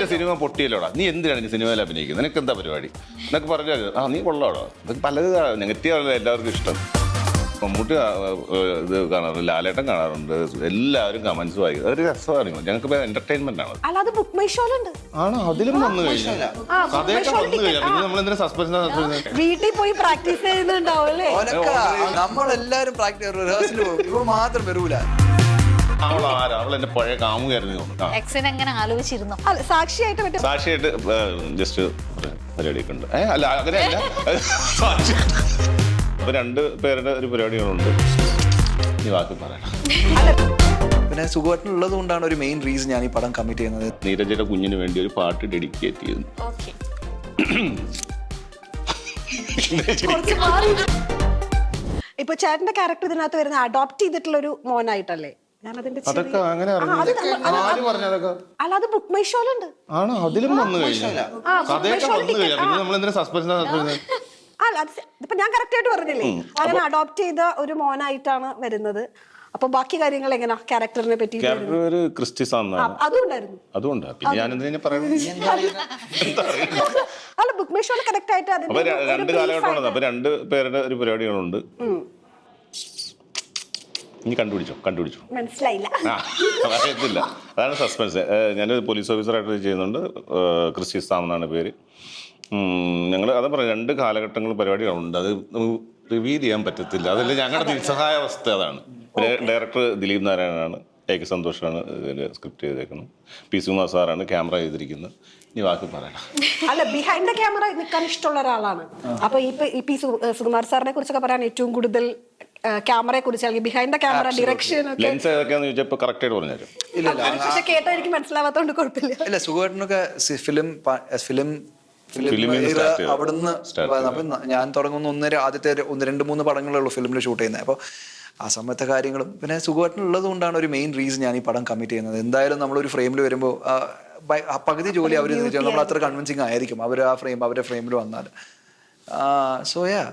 നിന്റെ സിനിമ പൊട്ടിയല്ലോടാ, നീ എന്തിനാണ് ഈ സിനിമയിൽ അഭിനയിക്കുന്നത്, നിനക്ക് എന്താ പരിപാടി എന്നൊക്കെ പറഞ്ഞാൽ നീ കൊള്ളാടോ. ഇതൊക്കെ പലത് നെഗറ്റീവാണല്ലോ എല്ലാവർക്കും ഇഷ്ടം. മമ്മൂട്ടി ഇത് കാണാറുണ്ട്, ലാലേട്ടൻ കാണാറുണ്ട്, എല്ലാവരും കമന്റ്സ് വായിക്കും. അതൊരു രസമാണ്, ഞങ്ങൾക്ക് എന്റർടൈൻമെന്റ് ആണ്. അല്ലാതെ ബുക്ക് മൈ ഷോയിലുണ്ട്. ആണോ? അതിലും വന്നു കഴിഞ്ഞാൽ കഥയൊക്കെ വന്നു കഴിഞ്ഞാൽ പിന്നെ നമ്മൾ എന്തിനാ സസ്പെൻസ് വീട്ടിൽ പോയി പ്രാക്ടീസ് ചെയ്യുന്നുണ്ടാവും അല്ലേ? നമ്മളെല്ലാരും റിഹേഴ്സൽ പോകും, ഇവ മാത്രം വരൂല. അവൾ എന്റെ പഴയ കാമുകായിരുന്നു തോന്നുന്നു. എക്സിനെ എങ്ങനെ ആലോചിച്ചിരുന്നു? അല്ല, സാക്ഷിയായിട്ട് മറ്റേ സാക്ഷിയായിട്ട് ജസ്റ്റ് പരിപാടിയൊക്കെ ഉണ്ട്. അല്ല അങ്ങനെയല്ല, അപ്പൊ 2 പേരുടെ ഒരു പരിപാടികളുണ്ട്. നീ ബാക്കി പറയണം. പിന്നെ സുഖമായിട്ട് ഉള്ളത് കൊണ്ടാണ് ഒരു മെയിൻ റീസൺ ഞാൻ ഈ പടം കമ്മിറ്റ് ചെയ്യുന്നത്. നീരജയുടെ കുഞ്ഞിന് വേണ്ടി ഒരു പാട്ട് ഡെഡിക്കേറ്റ് ചെയ്യുന്നു. ഇപ്പൊ ചേട്ടന്റെ ക്യാരക്ടർ ഇതിനകത്ത് വരുന്ന അഡോപ്റ്റ് ചെയ്തിട്ടുള്ള ഒരു മോനായിട്ടല്ലേ? അതൊക്കെ അങ്ങനെ അല്ല, അത് ബുക്ക് മൈ ഷോയിലുണ്ട്. ആണോ? അതിലും വന്നു കഴിഞ്ഞാൽ കഥയൊക്കെ വന്നു കഴിഞ്ഞാൽ പിന്നെ നമ്മൾ എന്തിനാ സസ്പെൻസ്? അല്ല, ഇപ്പൊ ഞാൻ കറക്റ്റ് ആയിട്ട് പറഞ്ഞില്ലേ, അങ്ങനെ അഡോപ്റ്റ് ചെയ്ത ഒരു മോനായിട്ടാണ് വരുന്നത്. അപ്പൊ ബാക്കി കാര്യങ്ങൾ എങ്ങനെയാ ക്യാരക്ടറിനെ പറ്റി? അതുകൊണ്ടായിരുന്നു. അതുകൊണ്ടാ പിന്നെ ഞാൻ എന്തിനാ പറയുന്നത്? അല്ല, ബുക്ക് മൈ ഷോയിൽ കറക്റ്റ് ആയിട്ട് അപ്പൊ 2 കാലഘട്ടമാണ്. അപ്പൊ 2 പേരുടെ ഒരു പരിപാടികളുണ്ട്. ഇനി കണ്ടുപിടിച്ചോ മനസ്സിലായില്ല. അറിയത്തില്ല, അതാണ് സസ്പെൻസ്. ഞാനൊരു പോലീസ് ഓഫീസറായിട്ട് ചെയ്യുന്നുണ്ട്. ക്രിസ്റ്റി സാം എന്നാണ് പേര്. ഞങ്ങൾ അതാ പറയാം, 2 കാലഘട്ടങ്ങൾ പരിപാടികളുണ്ട്. അത് നമുക്ക് റിവീൽ ചെയ്യാൻ പറ്റത്തില്ല. അതല്ല ഞങ്ങളുടെ നിസ്സഹായാവസ്ഥ. അതാണ്. ഡയറക്ടർ ദിലീപ് നാരായണനാണ്, എ.കെ. സന്തോഷാണ് ഇതിൻ്റെ സ്ക്രിപ്റ്റ് ചെയ്തേക്കുന്നത്. പി സുകുമാർ സാറാണ് ക്യാമറ ചെയ്തിരിക്കുന്നത്. ഇനി ബാക്കി പറയണം. അല്ല, ബിഹൈൻഡ് ദ ക്യാമറ നിൽക്കാൻ ഇഷ്ടമുള്ള ഒരാളാണ്. അപ്പൊ ഈ പി സുകുമാർ സാറിനെ കുറിച്ചൊക്കെ പറയാൻ ഏറ്റവും കൂടുതൽ ക്യാമറയെ കുറിച്ച് അല്ലെങ്കിൽ behind the camera direction lens ഏതൊക്കെയാന്ന് ചോദിച്ചപ്പോൾ കറക്റ്റ് ആയിട്ട് പറഞ്ഞു തരും. പക്ഷെ കേട്ടോ എനിക്ക് മനസ്സിലാവാത്തോണ്ട് കുഴപ്പമില്ല. ഇല്ല, സുഖമായിട്ടൊക്കെ ഫിലിം അവിടുന്ന് അപ്പൊ ഞാൻ തുടങ്ങുന്ന ആദ്യത്തെ 1-2-3 പടങ്ങളേ ഉള്ളൂ ഫിലിമിൽ ഷൂട്ട് ചെയ്യുന്നത്. അപ്പോൾ ആ സമയത്തെ കാര്യങ്ങളും പിന്നെ സുഖമായിട്ടുള്ളത് കൊണ്ടാണ് ഒരു മെയിൻ റീസൺ ഞാൻ ഈ പടം കമ്മിറ്റ് ചെയ്യുന്നത്. എന്തായാലും നമ്മളൊരു ഫ്രെയിമിൽ വരുമ്പോൾ പകുതി ജോലി അവർ നമ്മൾ അത്ര കൺവിൻസിങ് ആയിരിക്കും അവർ അവരുടെ ഫ്രെയിമിൽ വന്നാൽ. സോ യാ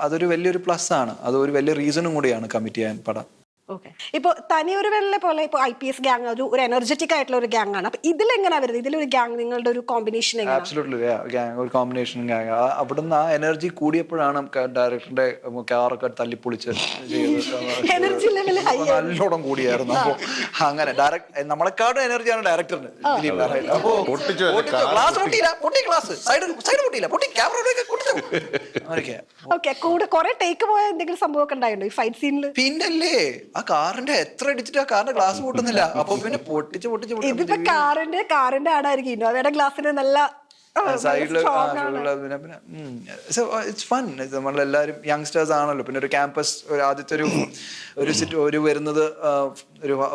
അതൊരു വലിയൊരു പ്ലസ് ആണ്. അതൊരു വലിയ റീസണും കൂടിയാണ് കമ്മിറ്റ് ചെയ്യാൻ പടം. ഇപ്പൊ തനിയൊരു വെള്ളിലെ പോലെ ഇപ്പൊ IPS ഗ്യാങ് ഒരു എനർജറ്റിക് ആയിട്ടുള്ള ഒരു ഗ്യാങ് ആണ്. അപ്പൊ ഇതിലെങ്ങനെയാ വരുന്നത്? ഇതിലൊരു ഗ്യാങ് നിങ്ങളുടെ ഒരു കോമ്പിനേഷൻ? ഒരു കോമ്പിനേഷൻ ഗ്യാങ്. അവിടുന്ന് ആ എനർജി കൂടിയപ്പോഴാണ് ഡയറക്ടറിന്റെ കാറൊക്കെ തല്ലിപ്പൊളിച്ച് നല്ലോണം കൂടിയായിരുന്നു. അപ്പൊ അങ്ങനെ നമ്മളെക്കാളും എനർജിയാണ് ഡയറക്ടറിന്. കുറെ ടേക്ക് പോയ എന്തെങ്കിലും സംഭവമൊക്കെ ഉണ്ടായിട്ടുണ്ടോ ഈ ഫൈറ്റ് സീനിൽ? പിന്നല്ലേ, ആ കാറിന്റെ എത്ര അടിച്ചിട്ട് ആ കാറിന്റെ ഗ്ലാസ് പൊട്ടുന്നില്ല. അപ്പൊ പിന്നെ പൊട്ടിച്ച് ഇതിപ്പോ കാറിന്റെ ആടായിരിക്കും ഇന്നോവയുടെ ഗ്ലാസിന് നല്ല സൈഡില് ഇറ്റ്സ് ഫൺ. നമ്മളെല്ലാരും യങ്സ്റ്റേഴ്സ് ആണല്ലോ. പിന്നെ ഒരു ക്യാമ്പസ് ആദ്യത്തെ ഒരു വരുന്നത്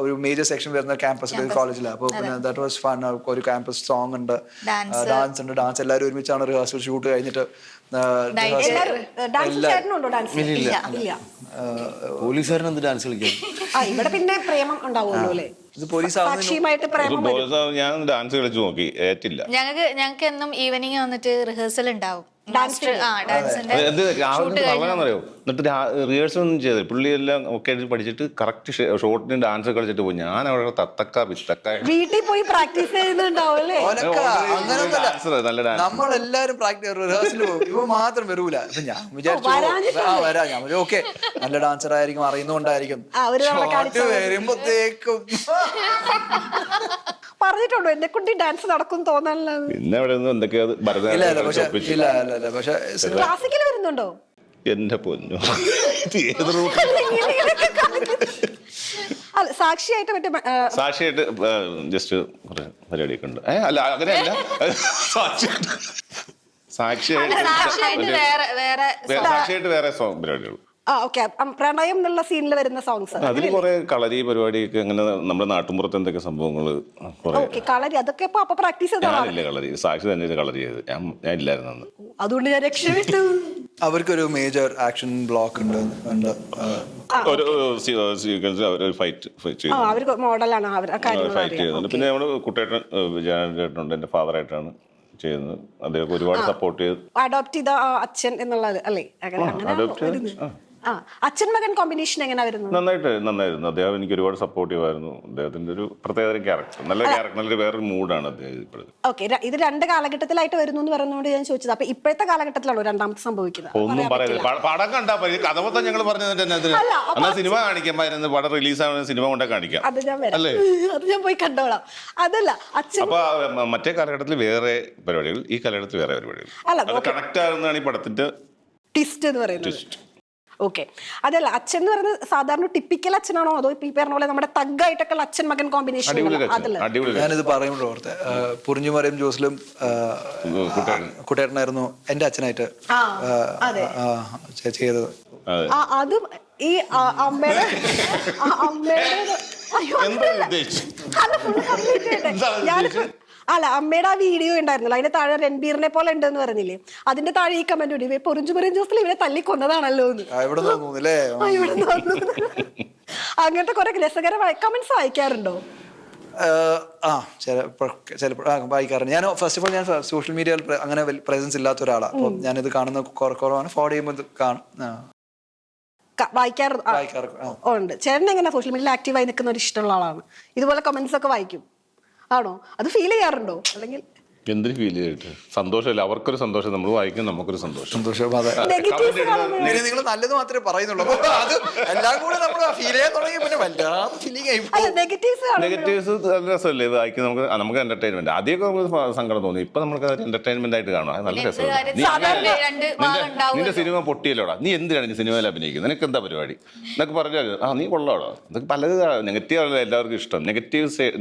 ഒരു മേജർ സെക്ഷൻ വരുന്ന ക്യാമ്പസിൽ കോളേജിലാണ്. അപ്പോൾ പിന്നെ ദാറ്റ് വാസ് ഫൺ. ഒരു ക്യാമ്പസ് സോങ് ഉണ്ട്, ഡാൻസ് ഉണ്ട്. ഡാൻസ് എല്ലാവരും ഒരുമിച്ചാണ് റിഹേഴ്സൽ ഷൂട്ട് കഴിഞ്ഞിട്ട്. പോലീസുകാരൻ എന്ത് ഡാൻസ് കളിക്കാൻ? ഇവിടെ പിന്നെ പ്രേമം ഉണ്ടാവുമല്ലോ അല്ലേ? ഞാൻ ഡാൻസ് കളിച്ചു നോക്കി, ഏറ്റില്ല. ഞങ്ങൾക്ക് എന്നും ഈവനിങ് വന്നിട്ട് റിഹേഴ്സൽ ഉണ്ടാവും. പറയാന്നറിയോ? എന്നിട്ട് റിഹേഴ്സൽ ഒന്നും ചെയ്തത് പുള്ളിയെല്ലാം ഒക്കെ പഠിച്ചിട്ട് കറക്റ്റ് ഷോട്ടിന് ഡാൻസ് കളിച്ചിട്ട് പോയി. ഞാൻ അവിടെ തത്തക്ക പിത്തക്ക വീട്ടിൽ പോയി പ്രാക്ടീസ് ചെയ്യുന്നുണ്ടാവല്ലേ? നല്ല ഡാൻസ്. നമ്മളെല്ലാരും റിഹേഴ്സൽ പോകും, ഇവ മാത്രം വരൂല. അപ്പൊ ഞാൻ വിചാരിച്ചു ഓക്കെ നല്ല ഡാൻസർ ആയിരിക്കും, അറിയുന്നോണ്ടായിരിക്കും. വരുമ്പോഴത്തേക്കും പറഞ്ഞിട്ടുണ്ടോ എന്നെ കുട്ടി ഡാൻസ് നടക്കും തോന്നാനല്ലോ? പിന്നെ അവിടെ എന്തൊക്കെയാ ക്ലാസിക്കൽ വരുന്നുണ്ടോ? എന്റെ പൊന്നു, സാക്ഷിയായിട്ട് സാക്ഷിയായിട്ട് ജസ്റ്റ് പരിപാടിയൊക്കെ ഉണ്ട്. അല്ല അങ്ങനെയല്ല, സാക്ഷിയായിട്ട് വേറെ സോങ് പരിപാടികൾ. പ്രണയം എന്നുള്ള സീനിൽ വരുന്ന സോങ്സ്, അതിൽ കുറെ കളരി പരിപാടിയൊക്കെ അങ്ങനെ നമ്മുടെ നാട്ടുമ്പുറത്ത് എന്തൊക്കെ സംഭവങ്ങള് കളരി അതൊക്കെ പ്രാക്ടീസ് ചെയ്തില്ല. കളരി സാക്ഷി തന്നെ കളരി ചെയ്ത് ഞാൻ ഇല്ലായിരുന്നു അന്ന്. അതുകൊണ്ട് ഞാൻ രക്ഷപ്പെട്ടു. അവർക്കൊരു മേജർ ആക്ഷൻ ബ്ലോക്ക് ഉണ്ട്. ഒരു സീക്വൻസ് ഫൈറ്റ് മോഡലാണ് ഫൈറ്റ് ചെയ്യുന്നുണ്ട്. പിന്നെ നമ്മള് കുട്ടേട്ടൻ വിജയനേട്ടനുണ്ട്, എന്റെ ഫാദറായിട്ടാണ് ചെയ്യുന്നത്. അദ്ദേഹം ഒരുപാട് സപ്പോർട്ട് ചെയ്ത് അഡോപ്റ്റ് ചെയ്ത അച്ഛൻ എന്നുള്ളത് അല്ലേ? ആ അച്ഛൻ മകൻ കോമ്പിനേഷൻ എങ്ങനെ വരുന്നത്? നന്നായിരുന്നു. അദ്ദേഹം എനിക്ക് ഒരുപാട് സപ്പോർട്ടീവ് ആയിരുന്നു. അദ്ദേഹത്തിന്റെ ഒരു പ്രത്യേക ക്യാരക്ടർ, നല്ല ക്യാരക്ടർ, നല്ലൊരു വേറൊരു മൂഡാണ് അദ്ദേഹം ഇപ്പോഴത്തെ. ഓക്കെ, ഇത് 2 കാലഘട്ടത്തിലായിട്ട് വരുന്നു എന്ന് പറയുന്നതുകൊണ്ട് ഞാൻ ചോദിച്ചത്, അപ്പൊ ഇപ്പോഴത്തെ കാലഘട്ടത്തിലാണോ രണ്ടാമത്തെ സംഭവിക്കുന്നത്? ഒന്നും പറയുന്നില്ല. പടം കണ്ടാ കഥ മൊത്തം ഞങ്ങൾ പറഞ്ഞത് എന്നാ സിനിമ കാണിക്കാൻ പടം റിലീസാവുന്ന സിനിമ കൊണ്ടേ കാണിക്കാം. അത് ഞാൻ വരാം, അത് ഞാൻ പോയി കണ്ടോളാം. അതല്ല അച്ഛൻ. അപ്പൊ മറ്റേ കാലഘട്ടത്തിൽ വേറെ പരിപാടികൾ, ഈ കാലഘട്ടത്തിൽ വേറെ പരിപാടികൾ. അത് കണക്ട് ആകുന്നതാണ് ഈ പടത്തിന്റെ ട്വിസ്റ്റ് എന്ന് പറയുന്നത്. ഓക്കെ, അതല്ല അച്ഛൻ എന്ന് പറയുന്നത് സാധാരണ ടിപ്പിക്കൽ അച്ഛനാണോ അതോ ഈ പറഞ്ഞ പോലെ നമ്മുടെ തഗ്ഗായിട്ടൊക്കെ അച്ഛൻ മകൻ കോമ്പിനേഷൻ? ഞാനിത് പറയുമ്പോൾ ഓർത്തെ പുറിഞ്ഞു മറിയം ജോസിലും കുട്ടേട്ടനായിരുന്നു എന്റെ അച്ഛനായിട്ട് ചെയ്തത്. അതും ഈ അമ്മയുടെ അമ്മയുടെ ആ വീഡിയോ ഉണ്ടായിരുന്നല്ലോ, അതിന്റെ താഴെ രൺബീറിനെ പോലെ ഉണ്ടെന്ന് പറഞ്ഞില്ലേ, അതിന്റെ താഴെ ഈ കമന്റ് ഉണ്ട്, പൊറിഞ്ചു പറയും ജോസിൽ ഇവരെ തല്ലിക്കൊന്നതാണല്ലോ എന്ന്. അങ്ങനത്തെ കുറെ രസകരമായ കമന്റ്സ് വായിക്കാറുണ്ടോ? ചിലപ്പോൾ വായിക്കാറുണ്ട്. ഞാൻ ഫസ്റ്റ് ഓഫ് ഓൾ ഞാൻ സോഷ്യൽ മീഡിയയിൽ അങ്ങനെ പ്രസൻസ് ഇല്ലാത്ത ഒരാളാണ്. അപ്പം ഞാനിത് കാണുന്ന കുറവാണ്. ഫോർവേഡ് ചെയ്യുമ്പോൾ വായിക്കാറുണ്ട്. ചേട്ടൻ എങ്ങനെ സോഷ്യൽ മീഡിയയിൽ ആക്റ്റീവായി നിൽക്കുന്ന ഒരു ഇഷ്ടമുള്ള ആളാണ്? ഇതുപോലെ കമന്റ്സ് ഒക്കെ വായിക്കും ആണോ? അത് ഫീൽ ചെയ്യാറുണ്ടോ? അല്ലെങ്കിൽ എന്തിനു ഫീൽ ചെയ്തിട്ട് സന്തോഷമല്ല, അവർക്കൊരു സന്തോഷം, നമ്മൾ വായിക്കും, നമുക്കൊരു സന്തോഷം. നിങ്ങൾ നല്ലത് മാത്രമേ പറയുന്നുള്ളൂ. അത് എല്ലാം കൂടെ നമ്മൾ ഫീൽ ചെയ്യാൻ തുടങ്ങി പിന്നെ വല്ലാതെ ഫീലിംഗ് ആയി. നെഗറ്റീവ്സ് നല്ല രസമല്ലേ ഇത് വായിക്കും, നമുക്ക് എന്റർടൈൻമെന്റ്. ആദ്യമൊക്കെ നമുക്ക് സങ്കടം തോന്നി, ഇപ്പൊ നമുക്ക് എന്റർടൈൻമെന്റ് ആയിട്ട് കാണാം. അത് നല്ല രസമാണ്. നിന്റെ സിനിമ പൊട്ടിയല്ലോടാ, നീ എന്തിനാണ് ഈ സിനിമയിൽ അഭിനയിക്കുന്നത്, നിനക്ക് എന്താ പരിപാടി എന്നൊക്കെ പറഞ്ഞാൽ നീ കൊള്ളാടോ. അതൊക്കെ പലത് നെഗറ്റീവ് ആണല്ലോ എല്ലാവർക്കും ഇഷ്ടം.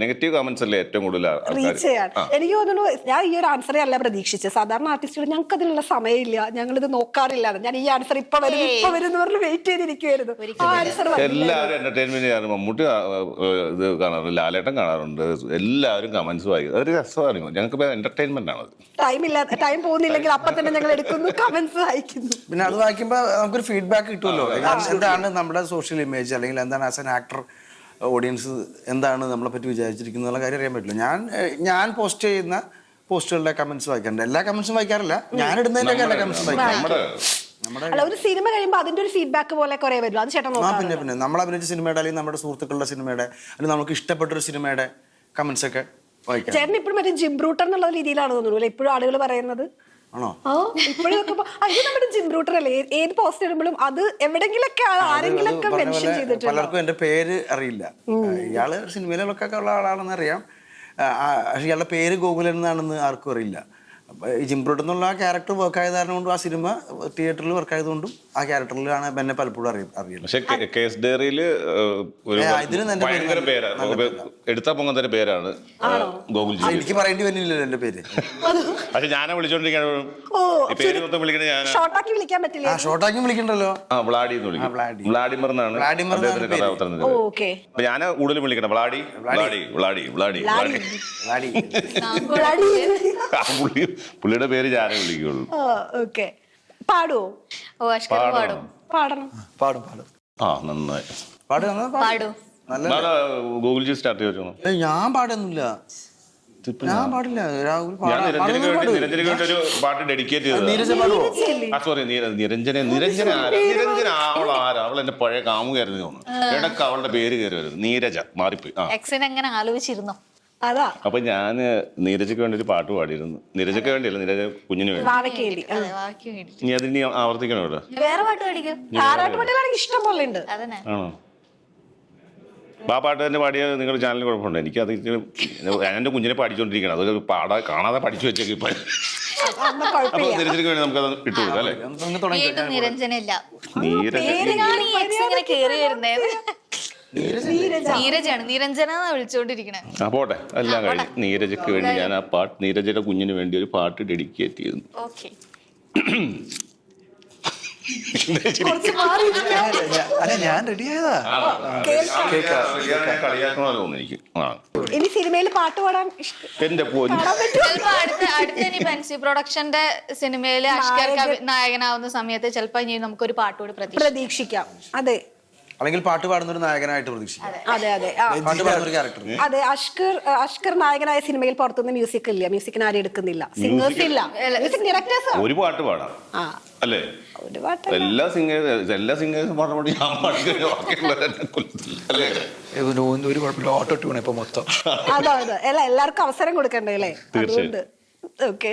നെഗറ്റീവ് കമന്റ്സ് അല്ലേ ഏറ്റവും കൂടുതൽ എനിക്ക് തോന്നുന്നു. ഞാൻ ഈ ഒരു ആൻസറെ അല്ല പ്രതീക്ഷിച്ചത്. സാധാരണ ആർട്ടിസ്റ്റുകൾ ഞങ്ങൾക്ക് അതിനുള്ള സമയമില്ല, ഞങ്ങൾ ഇത് നോക്കാറില്ല. ഞാൻ ഈ ആൻസർ ഇപ്പൊ വരും എന്ന് പറഞ്ഞ് വെയിറ്റ് ചെയ്തിരിക്കുവായിരുന്നു. എല്ലാവരും എന്റർടൈൻമെന്റ് ചെയ്യാറുണ്ട്. മമ്മൂട്ടി ഇത് കാണാറുണ്ട്, ലാലേട്ടൻ കാണാറുണ്ട്, എല്ലാവരും കമന്റ്സ് വായിക്കും. അതൊരു രസമാണ്. ഞങ്ങൾക്ക് എന്റർടൈൻമെന്റ് ആണ്. ടൈം പോകുന്നില്ലെങ്കിൽ അപ്പൊ തന്നെ ഞങ്ങൾ എടുക്കുന്നു, കമന്റ്സ് വായിക്കുന്നു. പിന്നെ അത് വായിക്കുമ്പോൾ നമുക്കൊരു ഫീഡ്ബാക്ക് കിട്ടുമല്ലോ. എന്താണ് നമ്മുടെ സോഷ്യൽ ഇമേജ്, അല്ലെങ്കിൽ എന്താണ് ആസ് എൻ ആക്ടർ ഓഡിയൻസ് എന്താണ് നമ്മളെ പറ്റി വിചാരിച്ചിരിക്കുന്ന കാര്യം അറിയാൻ പറ്റില്ല. ഞാൻ പോസ്റ്റ് ചെയ്യുന്ന പോസ്റ്റുകളുടെ കമന്റ്സ് വായിക്കാറുണ്ട്. എല്ലാ കമന്റ്സും വായിക്കാറില്ല, ഞാൻ ഇടുന്നതിന്റെ എല്ലാ കമന്റ്സും വായിക്കാറുണ്ട്. ഒരു സിനിമ കഴിയുമ്പോൾ അതിന്റെ ഒരു ഫീഡ്ബാക്ക് പോലെ കുറെ വരും. അത് ചേട്ടൻ പിന്നെ നമ്മൾ അഭിനയിച്ച സിനിമയുടെ, അല്ലെങ്കിൽ നമ്മുടെ സുഹൃത്തുക്കളുടെ സിനിമയുടെ, അല്ലെങ്കിൽ നമുക്ക് ഇഷ്ടപ്പെട്ടൊരു സിനിമയുടെ കമന്റ്സ് ഒക്കെ വായിക്കാം. ചേട്ടൻ ഇപ്പോഴും മറ്റേ ജിം ബ്രൂട്ടർ എന്നുള്ള രീതിയിലാണ് തോന്നുന്നു ഇപ്പോഴും ആളുകൾ പറയുന്നത്. ആണോ? ഇപ്പോഴും ഇത് നമ്മുടെ ജിം ബ്രൂട്ടർ അല്ലേ? ഏത് പോസ്റ്റ് ഇടുമ്പോഴും അത് എവിടെങ്കിലൊക്കെ ആരെങ്കിലും മെൻഷൻ ചെയ്തിട്ടുണ്ട്. പലർക്കും എന്റെ പേര് അറിയില്ല. ഇയാള് സിനിമയിലൊക്കെ ഉള്ള ആളാണെന്ന് അറിയാം, പക്ഷെ ഇയാളുടെ പേര് ഗോകുലൻ എന്നാണെന്ന് ആർക്കും അറിയില്ല. ഈ ജിംബ്രോട്ട് എന്നുള്ള ആ ക്യാരക്ടർ വർക്ക് ആയത് കാരണം കൊണ്ടും, ആ സിനിമ തിയേറ്ററിൽ വർക്ക് ആയതുകൊണ്ടും ആ ക്യാരക്ടറിലാണ് എന്നെ പലപ്പോഴും അറിയുന്നത്. പക്ഷേ കേസ് ഡയറിയില് ഭയങ്കര പേരാണ്, എടുത്താ പൊങ്ങുന്ന പേരാണ് ഗോകുൽജി. എനിക്ക് പറയേണ്ടി വരുന്നില്ലല്ലോ എന്റെ പേര്. പക്ഷെ ഞാനെ വിളിച്ചോണ്ടിരിക്കുകയാണ്, പേര് മൊത്തം വിളിക്കണേ ഞാൻ ഷോർട്ടാക്കി വിളിക്കാൻ പറ്റില്ല. ഷോർട്ടാക്കി വിളിക്കണ്ടല്ലോ. വ്ളാഡി എന്ന് വിളിക്കും. വ്ളാഡിമർ എന്നാണ് അദ്ദേഹത്തിന്റെ കഥാപാത്രം. അപ്പൊ ഞാൻ കൂടുതലും വിളിക്കണം വ്ളാഡി വ്ളാഡി വ്ളാഡി വ്ളാഡി വ്ളാഡി. പുള്ളിയുടെ പേര് ഞാനേ വിളിക്കുള്ളൂ. പാടുവോ? നന്നായി ഗൂഗിൾ സ്റ്റാർട്ട് ചെയ്തു. ഞാൻ പാടുന്നില്ല, ഞാൻ പാടില്ല. നിരഞ്ജനക്ക് വേണ്ടി ഒരു പാട്ട് ഡെഡിക്കേറ്റ് ചെയ്തത്. സോറി, നിരഞ്ജന അവൾ എന്റെ പഴയ കാമുകയായിരുന്നു തോന്നുന്നു. ഇടക്ക് അവളുടെ പേര് കയറി വരുന്നത് നീരജ, മാറിപ്പോയി. എങ്ങനെ ആലോചിച്ചിരുന്നോ? അപ്പൊ ഞാന് നീരജയ്ക്ക് വേണ്ടി ഒരു പാട്ട് പാടിയിരുന്നു. നീരജയ്ക്ക് വേണ്ടിയല്ല, നീരജ കുഞ്ഞിന് വേണ്ടി. നീ അതിന് ആവർത്തിക്കണോ? ഇവിടെ വേറെ പാട്ട് പഠിക്കും, ഇഷ്ടം പോലെ ഉണ്ട്. ആണോ? ആ പാട്ട് തന്നെ പാടിയ നിങ്ങളുടെ ചാനലിന് കുഴപ്പമുണ്ടോ? എനിക്ക് അത് ഞാൻ എൻ്റെ കുഞ്ഞിനെ പഠിച്ചോണ്ടിരിക്കണം, അത് കാണാതെ പഠിച്ചു വെച്ചേക്ക് ഇപ്പൊ. അപ്പൊ നിരഞ്ജനക്ക് വേണ്ടി നമുക്ക് അത് ഇട്ടു കൊടുക്കാം അല്ലേ? നിരഞ്ജനല്ല, നീരജാണ്, നിരഞ്ജന വിളിച്ചോണ്ടിരിക്കണേ. പോട്ടെ, എല്ലാം കഴിഞ്ഞു. നീരജയ്ക്ക് വേണ്ടി ഞാൻ ആ പാട്ട്, നീരജയുടെ കുഞ്ഞിന് വേണ്ടി ഒരു പാട്ട് ഡെഡിക്കേറ്റ് ചെയ്യുന്നു. ഞാൻ റെഡി ആയതാ. കളിയാക്കണമല്ലോ എനിക്ക്. ഇനി സിനിമയിൽ പാട്ട് പാടാൻ എന്റെ അടുത്ത പ്രൊഡക്ഷന്റെ സിനിമയില് അഷ്കർ നായകനാവുന്ന സമയത്ത് ചിലപ്പോ നമുക്കൊരു പാട്ടുകൂടി പ്രതീക്ഷിക്കാം. അതെ, അല്ലെങ്കിൽ പാട്ട് പാടുന്ന ഒരു നായകനായിട്ട് പ്രതീക്ഷിക്കാം. അതെ അതെ ആ, പാട്ട് പാടുന്ന ഒരു ക്യാരക്ടർ. അതെ അഷ്കർ നായകനായ സിനിമയിൽ പുറത്തുനിന്ന് മ്യൂസിക് ഇല്ല, മ്യൂസിക്കിന് ആരും എടുക്കുന്നില്ല, സിംഗേഴ്സ് ഇല്ല, മ്യൂസിക് ഡയറക്ടേഴ്സ്. ഒരു പാട്ട് പാടാം ആ അല്ലേ? ഒരു പാട്ട് എല്ലാ സിംഗേഴ്സും പാടുമ്പോൾ ഞാൻ പാടുക ബാക്കിയുള്ളവരെന്നെ കൊല്ലത്തില്ല അല്ലേ? ഒരു കുഴപ്പമില്ല, ഓട്ടോ ട്യൂൺ ഇപ്പൊ മൊത്തം. അതെ അതെ എല്ലാവർക്കും അവസരം കൊടുക്കണ്ടേ അല്ലേ? തീർച്ചയായും. അതുകൊണ്ട് ഓക്കെ.